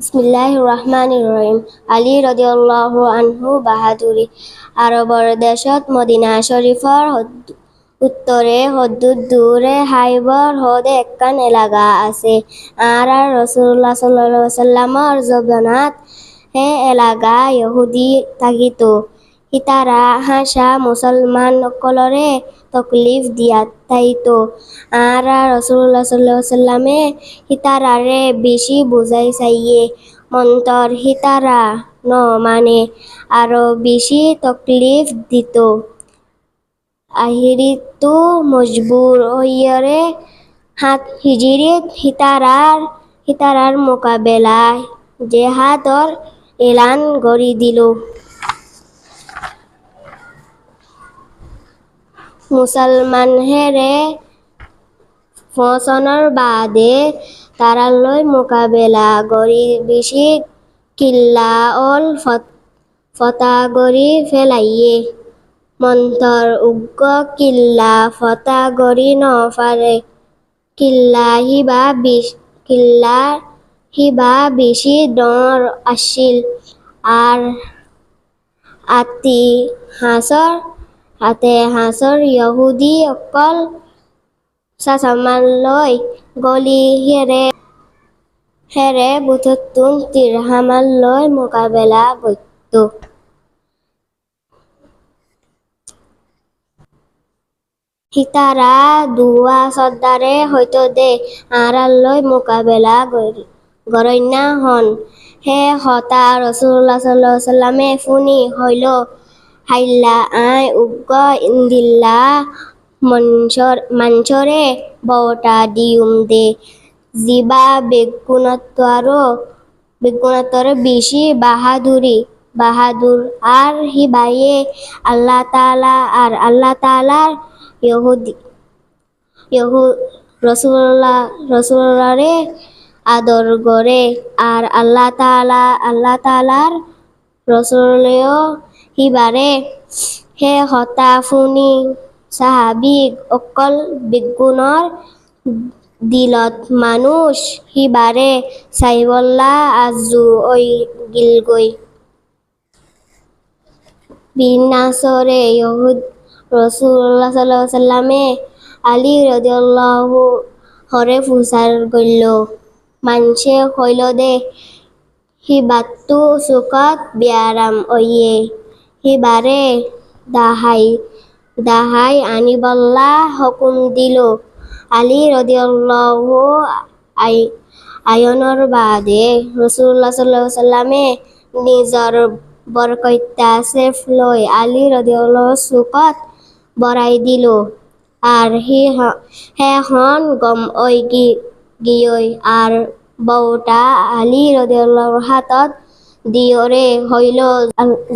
বিসমিল্লাহির রহমানির রহিম। আলী রাদিয়াল্লাহু আনহু বাহাদুৰী। আৰবৰ দেশত মদিনা শৰীফৰ উত্তৰে হদ্দুদ দূৰে হাইবৰ হদে একখান এলাকা আছে। আর রাসূলুল্লাহ সাল্লাল্লাহু আলাইহি ওয়াসাল্লামর জবানাত হে এলাকা ইহুদি থাকিত। ইতারা হাসা মুসলমান সকলরে তকলিফ দিয়া থাইত। আর রাসূলুল্লাহ সাল্লাল্লাহু আলাইহি ওয়াসাল্লামে ইতারারে বেশি বুঝাই চাইয়ে মন্তর হিতারা ন মানে আরো বেশি তকলিফ দিত। আহিরিতু মজবুর হইয়ারে হাত হিজিরিত হিতারার মোকাবেলায় জেহাদর এলান গড়ি দিল। মুসলমান হেরে ফসনের বাদে তারালয় মোকাবেলা গড়ি বেশি কিল্লা অল ফতা গড়ি ফেলাইয়ে মন্তর উগ্র কিল্লা ফতা গড়ি ন পারে। কিল্লা হিবা বেশি ডর আসিল। আর হাতে হাসর ইহুদি অকল সাসামান লয় গলি হেরে বুথতুন তিরহামাল লয় মোকাবেলা করত। হিতারা দুয়া সর্দারে হয়তো দে আড়ালয় মোকাবেলা গরইনা হন। হে হতা রাসূলুল্লাহ সাল্লাল্লাহু আলাইহি ওয়াসাল্লামে ফুনি হইল হাইল্লা আয় উগ্র ইন্দিল্লা মাঞ্চরে বওটা দিউম দে জিবা বেগুনত্বর বেশি বাহাদুর আর হিবায়ে আল্লাহ তাআলার রাসূলরে আদর করে। আর আল্লাহ তাআলার রাসূলেও হিবারে হে হতা ফুনি সাহাবী অকল বেগুনর দিলত মানুষ হিবারে সাইবল্লা আজু ওই গিলগই বিনাসরে রাসূলুল্লাহ সাল্লাল্লাহু আলাইহি ওয়াসাল্লামে আলী রাদিয়াল্লাহু হরে ফুসার গইল। মানছে হইল দে হিবাত্তু সুকত বিয়ারাম ওয়ে হিবারে দাহাই আনিবল্লা হুকুম দিল। আলী রাদিয়াল্লাহু আয়নর বাদে রাসূলুল্লাহ সাল্লাল্লাহু আলাইহি ওয়াসাল্লামে নিজর বরকৈতা সেফ লই আলী রাদিয়াল্লাহু সুকত বরাই দিল। আর হে হন গম ওই গিয়ই আর বউটা আলী রাদিয়াল্লাহু হাতত দিয়রে হইল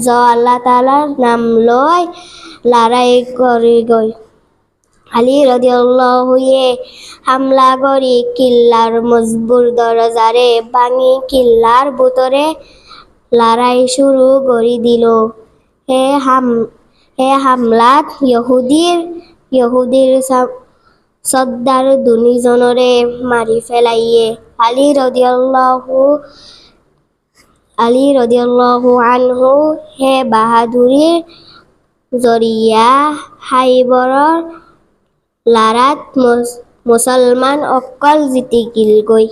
জ আল্লাহ তাআলার নাম লই লড়াই করি গই। আলী রাদিয়াল্লাহু হামলা করি কিল্লার মজবুর দরজারে ভাঙি কিল্লার ভিতরে লড়াই শুরু করি দিল। হে হামলাত ইহুদির সর্দার দুনিজনরে মারি ফেলাইয়ে আলী রাদিয়াল্লাহু আনহু হে বাহাদুরির জরিয়া হাইবরর লারাত মুসলমান অকল জিতি গিল গই।